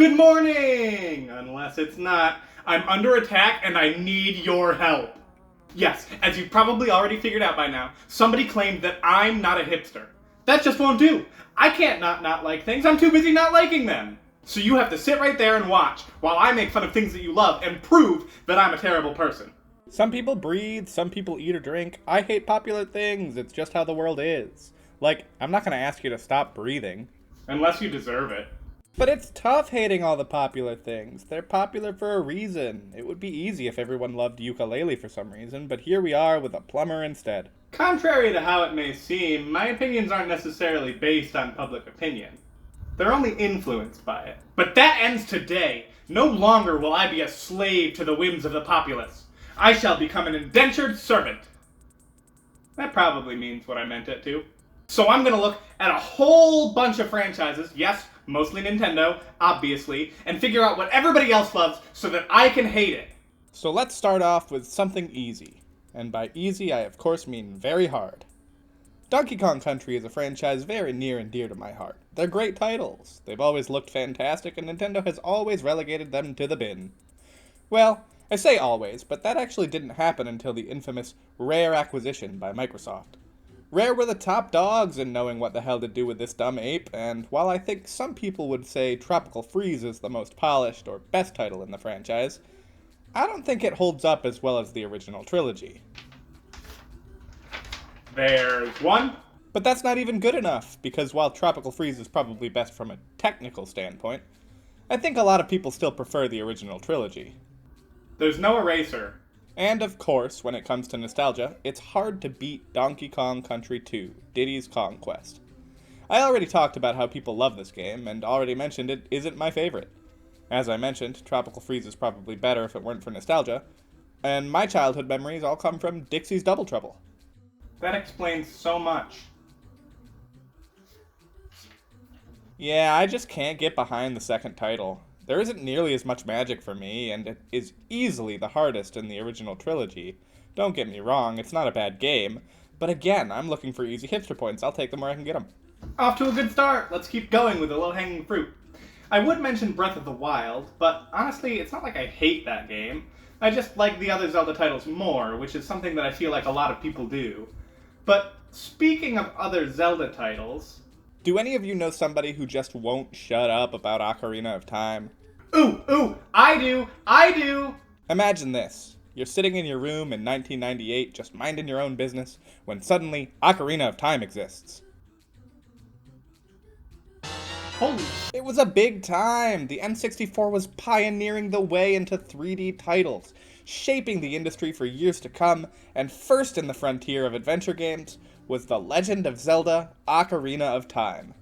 Good morning! Unless it's not. I'm under attack and I need your help. Yes, as you've probably already figured out by now, somebody claimed that I'm not a hipster. That just won't do. I can't not like things. I'm too busy not liking them. So you have to sit right there and watch while I make fun of things that you love and prove that I'm a terrible person. Some people breathe, some people eat or drink. I hate popular things. It's just how the world is. Like, I'm not gonna ask you to stop breathing. Unless you deserve it. But it's tough hating all the popular things. They're popular for a reason. It would be easy if everyone loved ukulele for some reason, but here we are with a plumber instead. Contrary to how it may seem, my opinions aren't necessarily based on public opinion. They're only influenced by it. But that ends today. No longer will I be a slave to the whims of the populace. I shall become an indentured servant. That probably means what I meant it to. So I'm gonna look at a whole bunch of franchises, yes, mostly Nintendo, obviously, and figure out what everybody else loves so that I can hate it. So let's start off with something easy. And by easy, I of course mean very hard. Donkey Kong Country is a franchise very near and dear to my heart. They're great titles. They've always looked fantastic, and Nintendo has always relegated them to the bin. Well, I say always, but that actually didn't happen until the infamous Rare acquisition by Microsoft. Rare were the top dogs in knowing what the hell to do with this dumb ape, and while I think some people would say Tropical Freeze is the most polished or best title in the franchise, I don't think it holds up as well as the original trilogy. There's one. But that's not even good enough, because while Tropical Freeze is probably best from a technical standpoint, I think a lot of people still prefer the original trilogy. There's no eraser. And of course, when it comes to nostalgia, it's hard to beat Donkey Kong Country 2, Diddy's Conquest. I already talked about how people love this game, and already mentioned it isn't my favorite. As I mentioned, Tropical Freeze is probably better if it weren't for nostalgia, and my childhood memories all come from Dixie's Double Trouble. That explains so much. Yeah, I just can't get behind the second title. There isn't nearly as much magic for me, and it is easily the hardest in the original trilogy. Don't get me wrong, it's not a bad game, but again, I'm looking for easy hipster points. I'll take them where I can get them. Off to a good start. Let's keep going with the low-hanging fruit. I would mention Breath of the Wild, but honestly, it's not like I hate that game. I just like the other Zelda titles more, which is something that I feel like a lot of people do. But speaking of other Zelda titles... Do any of you know somebody who just won't shut up about Ocarina of Time? Ooh, I do! Imagine this. You're sitting in your room in 1998, just minding your own business, when suddenly Ocarina of Time exists. Holy It was a big time. The N64 was pioneering the way into 3D titles, shaping the industry for years to come, and first in the frontier of adventure games was The Legend of Zelda: Ocarina of Time.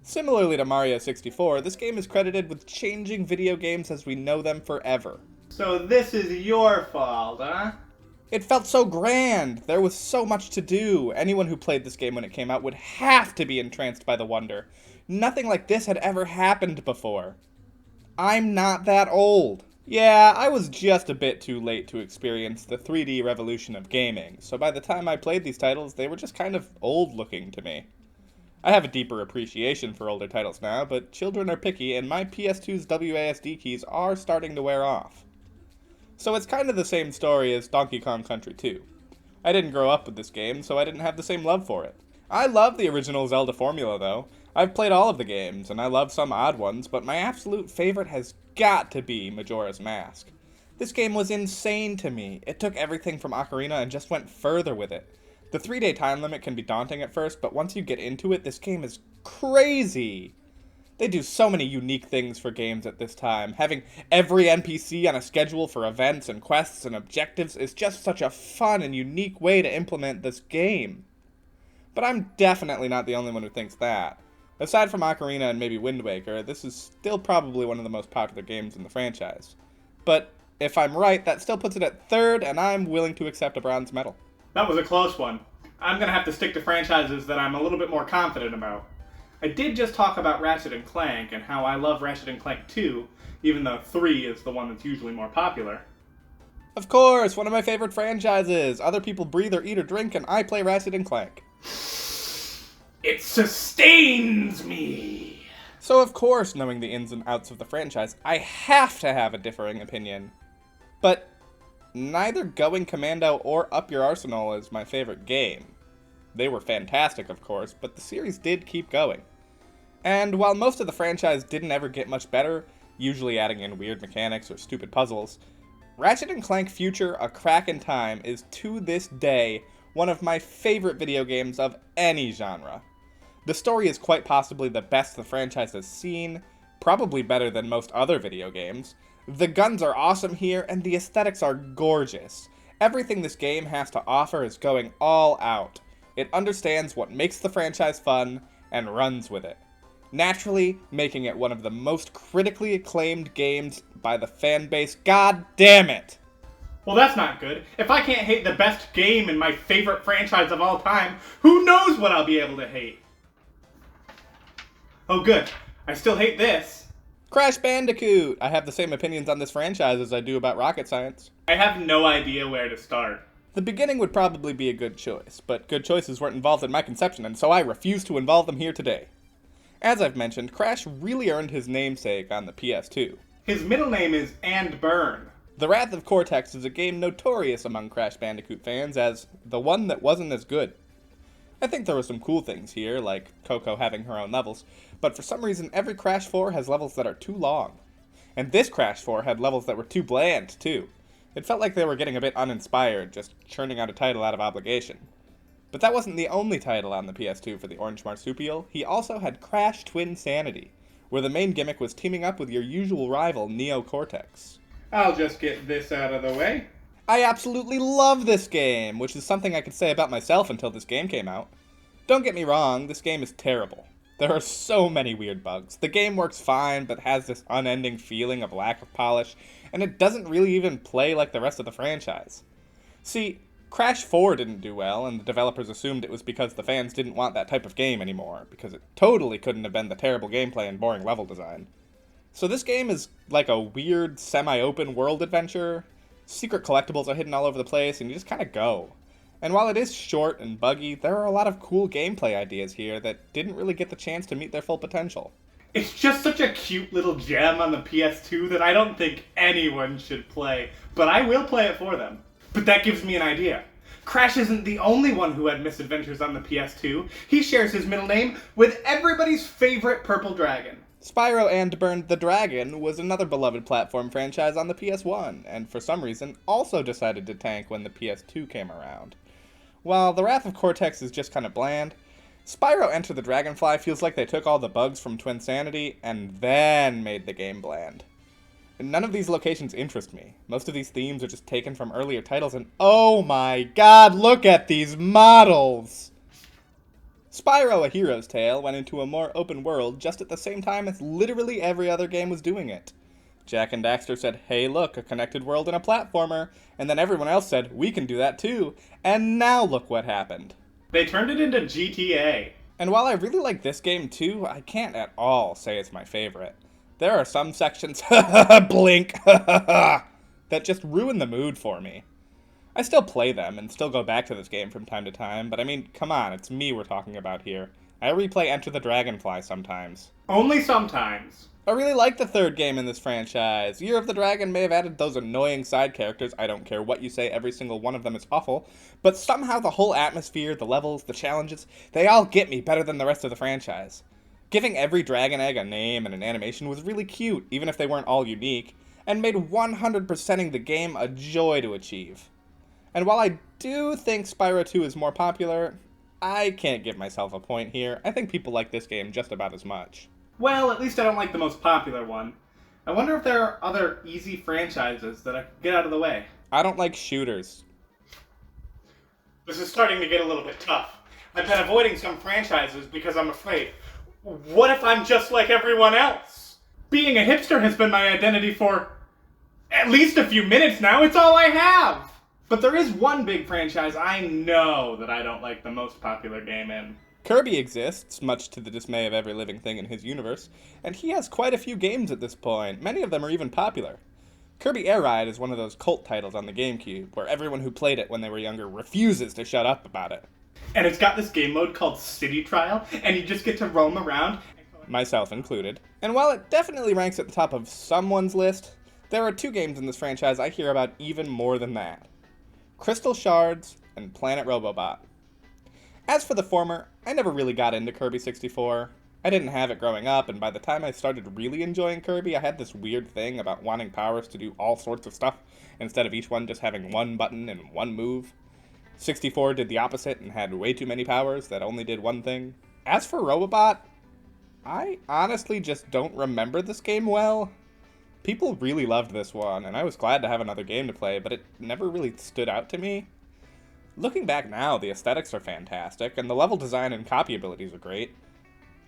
Similarly to Mario 64, this game is credited with changing video games as we know them forever. So this is your fault, huh? It felt so grand. There was so much to do. Anyone who played this game when it came out would have to be entranced by the wonder. Nothing like this had ever happened before. I'm not that old. Yeah, I was just a bit too late to experience the 3D revolution of gaming, so by the time I played these titles, they were just kind of old-looking to me. I have a deeper appreciation for older titles now, but children are picky, and my PS2's WASD keys are starting to wear off. So it's kind of the same story as Donkey Kong Country 2. I didn't grow up with this game, so I didn't have the same love for it. I love the original Zelda formula, though. I've played all of the games, and I love some odd ones, but my absolute favorite has got to be Majora's Mask. This game was insane to me. It took everything from Ocarina and just went further with it. The 3-day time limit can be daunting at first, but once you get into it, this game is crazy. They do so many unique things for games at this time. Having every NPC on a schedule for events and quests and objectives is just such a fun and unique way to implement this game. But I'm definitely not the only one who thinks that. Aside from Ocarina and maybe Wind Waker, this is still probably one of the most popular games in the franchise. But if I'm right, that still puts it at third, and I'm willing to accept a bronze medal. That was a close one. I'm gonna have to stick to franchises that I'm a little bit more confident about. I did just talk about Ratchet & Clank and how I love Ratchet & Clank 2, even though 3 is the one that's usually more popular. Of course, one of my favorite franchises. Other people breathe or eat or drink, and I play Ratchet & Clank. It sustains me! So of course, knowing the ins and outs of the franchise, I have to have a differing opinion. But neither Going Commando or Up Your Arsenal is my favorite game. They were fantastic, of course, but the series did keep going. And while most of the franchise didn't ever get much better, usually adding in weird mechanics or stupid puzzles, Ratchet & Clank Future: A Crack in Time is to this day one of my favorite video games of any genre. The story is quite possibly the best the franchise has seen, probably better than most other video games. The guns are awesome here, and the aesthetics are gorgeous. Everything this game has to offer is going all out. It understands what makes the franchise fun, and runs with it, naturally making it one of the most critically acclaimed games by the fan base. God damn it! Well, that's not good. If I can't hate the best game in my favorite franchise of all time, who knows what I'll be able to hate? Oh good, I still hate this. Crash Bandicoot! I have the same opinions on this franchise as I do about Rocket Science. I have no idea where to start. The beginning would probably be a good choice, but good choices weren't involved in my conception, and so I refuse to involve them here today. As I've mentioned, Crash really earned his namesake on the PS2. His middle name is And Burn. The Wrath of Cortex is a game notorious among Crash Bandicoot fans as the one that wasn't as good. I think there were some cool things here, like Coco having her own levels, but for some reason every Crash 4 has levels that are too long. And this Crash 4 had levels that were too bland, too. It felt like they were getting a bit uninspired, just churning out a title out of obligation. But that wasn't the only title on the PS2 for the Orange Marsupial. He also had Crash Twinsanity, where the main gimmick was teaming up with your usual rival, Neo Cortex. I'll just get this out of the way. I absolutely love this game, which is something I could say about myself until this game came out. Don't get me wrong, this game is terrible. There are so many weird bugs. The game works fine, but has this unending feeling of lack of polish, and it doesn't really even play like the rest of the franchise. See, Crash 4 didn't do well, and the developers assumed it was because the fans didn't want that type of game anymore, because it totally couldn't have been the terrible gameplay and boring level design. So this game is like a weird, semi-open world adventure. Secret collectibles are hidden all over the place, and you just kind of go. And while it is short and buggy, there are a lot of cool gameplay ideas here that didn't really get the chance to meet their full potential. It's just such a cute little gem on the PS2 that I don't think anyone should play, but I will play it for them. But that gives me an idea. Crash isn't the only one who had misadventures on the PS2. He shares his middle name with everybody's favorite purple dragon. Spyro and Burn the Dragon was another beloved platform franchise on the PS1, and for some reason also decided to tank when the PS2 came around. While the Wrath of Cortex is just kind of bland, Spyro Enter the Dragonfly feels like they took all the bugs from Twinsanity and then made the game bland. None of these locations interest me. Most of these themes are just taken from earlier titles, and oh my god, look at these models! Spyro: A Hero's Tale went into a more open world just at the same time as literally every other game was doing it. Jak and Daxter said, hey look, a connected world and a platformer, and then everyone else said, we can do that too, and now look what happened. They turned it into GTA. And while I really like this game too, I can't at all say it's my favorite. There are some sections, blink, that just ruin the mood for me. I still play them and still go back to this game from time to time, but I mean, come on, it's me we're talking about here. I replay Enter the Dragonfly sometimes. Only sometimes. I really like the third game in this franchise. Year of the Dragon may have added those annoying side characters. I don't care what you say, every single one of them is awful. But somehow the whole atmosphere, the levels, the challenges, they all get me better than the rest of the franchise. Giving every Dragon Egg a name and an animation was really cute, even if they weren't all unique, and made 100%ing the game a joy to achieve. And while I do think Spyro 2 is more popular, I can't give myself a point here. I think people like this game just about as much. Well, at least I don't like the most popular one. I wonder if there are other easy franchises that I could get out of the way. I don't like shooters. This is starting to get a little bit tough. I've been avoiding some franchises because I'm afraid. What if I'm just like everyone else? Being a hipster has been my identity for at least a few minutes now. It's all I have! But there is one big franchise I know that I don't like the most popular game in. Kirby exists, much to the dismay of every living thing in his universe, and he has quite a few games at this point. Many of them are even popular. Kirby Air Ride is one of those cult titles on the GameCube, where everyone who played it when they were younger refuses to shut up about it. And it's got this game mode called City Trial, and you just get to roam around and myself included. And while it definitely ranks at the top of someone's list, there are two games in this franchise I hear about even more than that. Crystal Shards and Planet Robobot. As for the former, I never really got into Kirby 64. I didn't have it growing up, and by the time I started really enjoying Kirby, I had this weird thing about wanting powers to do all sorts of stuff, instead of each one just having one button and one move. 64 did the opposite and had way too many powers that only did one thing. As for Robobot, I honestly just don't remember this game well. People really loved this one, and I was glad to have another game to play, but it never really stood out to me. Looking back now, the aesthetics are fantastic, and the level design and copy abilities are great.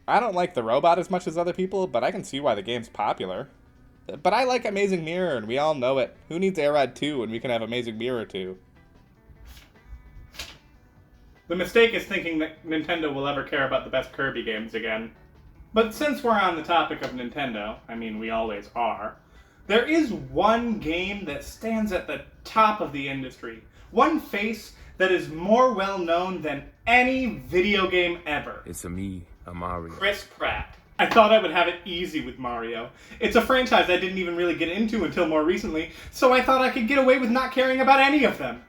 I don't like the robot as much as other people, but I can see why the game's popular. But I like Amazing Mirror, and we all know it. Who needs Air Ride 2 when we can have Amazing Mirror 2? The mistake is thinking that Nintendo will ever care about the best Kirby games again. But since we're on the topic of Nintendo, I mean we always are, there is one game that stands at the top of the industry. One face that is more well known than any video game ever. It's me, Mario. Chris Pratt. I thought I would have it easy with Mario. It's a franchise I didn't even really get into until more recently, so I thought I could get away with not caring about any of them.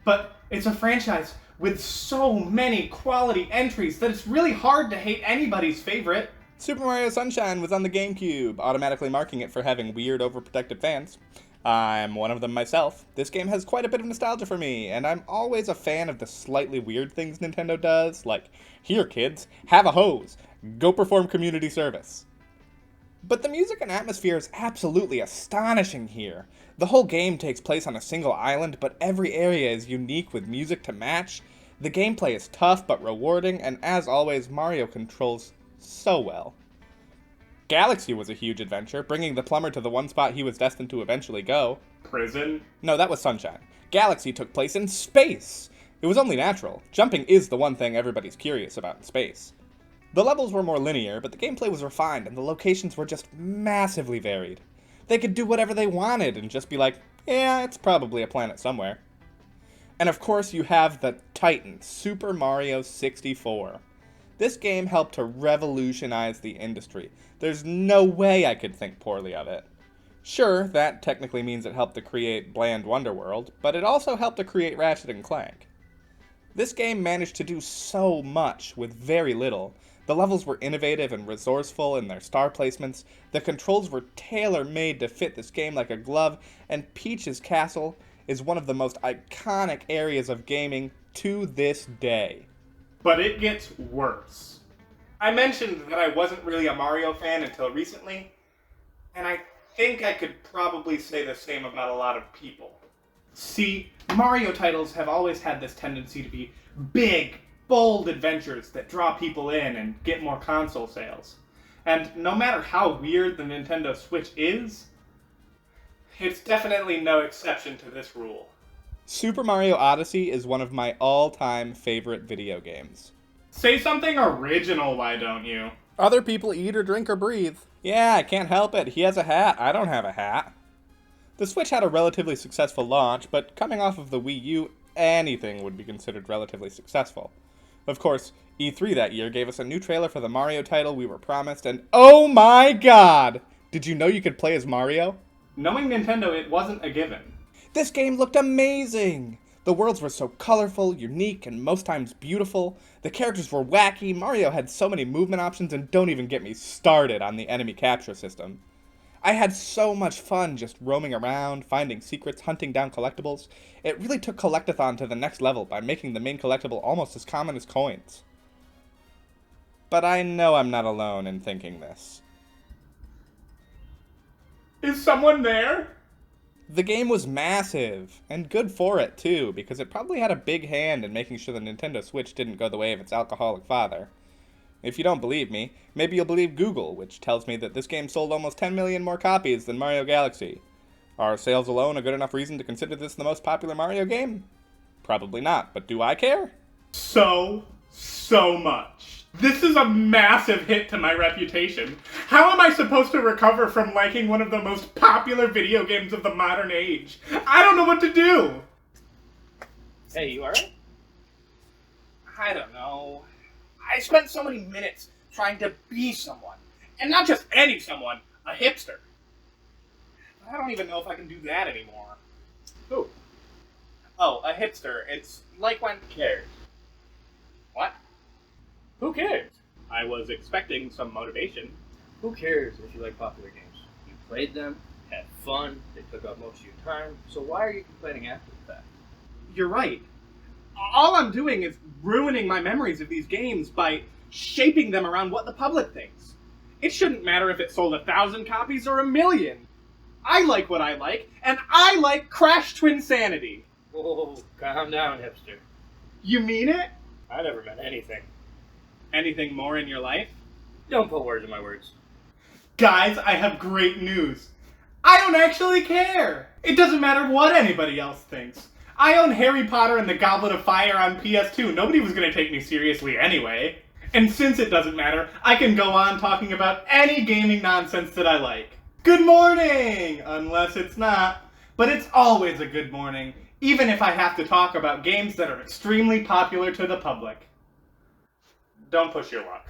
But it's a franchise with so many quality entries that it's really hard to hate anybody's favorite. Super Mario Sunshine was on the GameCube, automatically marking it for having weird, overprotective fans. I'm one of them myself. This game has quite a bit of nostalgia for me, and I'm always a fan of the slightly weird things Nintendo does, like, here kids, have a hose, go perform community service. But the music and atmosphere is absolutely astonishing here. The whole game takes place on a single island, but every area is unique with music to match. The gameplay is tough but rewarding, and as always, Mario controls so well. Galaxy was a huge adventure, bringing the plumber to the one spot he was destined to eventually go. Prison? No, that was Sunshine. Galaxy took place in space! It was only natural. Jumping is the one thing everybody's curious about in space. The levels were more linear, but the gameplay was refined, and the locations were just massively varied. They could do whatever they wanted and just be like, yeah, it's probably a planet somewhere. And of course you have the Titan, Super Mario 64. This game helped to revolutionize the industry. There's no way I could think poorly of it. Sure, that technically means it helped to create Bland Wonderworld, but it also helped to create Ratchet and Clank. This game managed to do so much with very little. The levels were innovative and resourceful in their star placements, the controls were tailor-made to fit this game like a glove, and Peach's Castle is one of the most iconic areas of gaming to this day. But it gets worse. I mentioned that I wasn't really a Mario fan until recently, and I think I could probably say the same about a lot of people. See, Mario titles have always had this tendency to be big, bold adventures that draw people in and get more console sales. And no matter how weird the Nintendo Switch is, it's definitely no exception to this rule. Super Mario Odyssey is one of my all-time favorite video games. Say something original, why don't you? Other people eat or drink or breathe. Yeah, I can't help it. He has a hat. I don't have a hat. The Switch had a relatively successful launch, but coming off of the Wii U, anything would be considered relatively successful. Of course, E3 that year gave us a new trailer for the Mario title we were promised, and oh my god! Did you know you could play as Mario? Knowing Nintendo, it wasn't a given. This game looked amazing! The worlds were so colorful, unique, and most times beautiful. The characters were wacky, Mario had so many movement options, and don't even get me started on the enemy capture system. I had so much fun just roaming around, finding secrets, hunting down collectibles. It really took Collectathon to the next level by making the main collectible almost as common as coins. But I know I'm not alone in thinking this. Is someone there? The game was massive, and good for it too, because it probably had a big hand in making sure the Nintendo Switch didn't go the way of its alcoholic father. If you don't believe me, maybe you'll believe Google, which tells me that this game sold almost 10 million more copies than Mario Galaxy. Are sales alone a good enough reason to consider this the most popular Mario game? Probably not, but do I care? So much. This is a massive hit to my reputation. How am I supposed to recover from liking one of the most popular video games of the modern age? I don't know what to do! Hey, you alright? I don't know. I spent so many minutes trying to be someone. And not just any someone, a hipster. I don't even know if I can do that anymore. Who? Oh, a hipster. It's like when... Cares? What? Who cares? I was expecting some motivation. Who cares if you like popular games? You played them, had fun, they took up most of your time, so why are you complaining after the fact? You're right. All I'm doing is ruining my memories of these games by shaping them around what the public thinks. It shouldn't matter if it sold 1,000 copies or 1,000,000. I like what I like, and I like Crash Twinsanity. Whoa, calm down, hipster. You mean it? I never meant anything. Anything more in your life? Don't put words in my words. Guys, I have great news. I don't actually care. It doesn't matter what anybody else thinks. I own Harry Potter and the Goblet of Fire on PS2. Nobody was going to take me seriously anyway. And since it doesn't matter, I can go on talking about any gaming nonsense that I like. Good morning! Unless it's not. But it's always a good morning, even if I have to talk about games that are extremely popular to the public. Don't push your luck.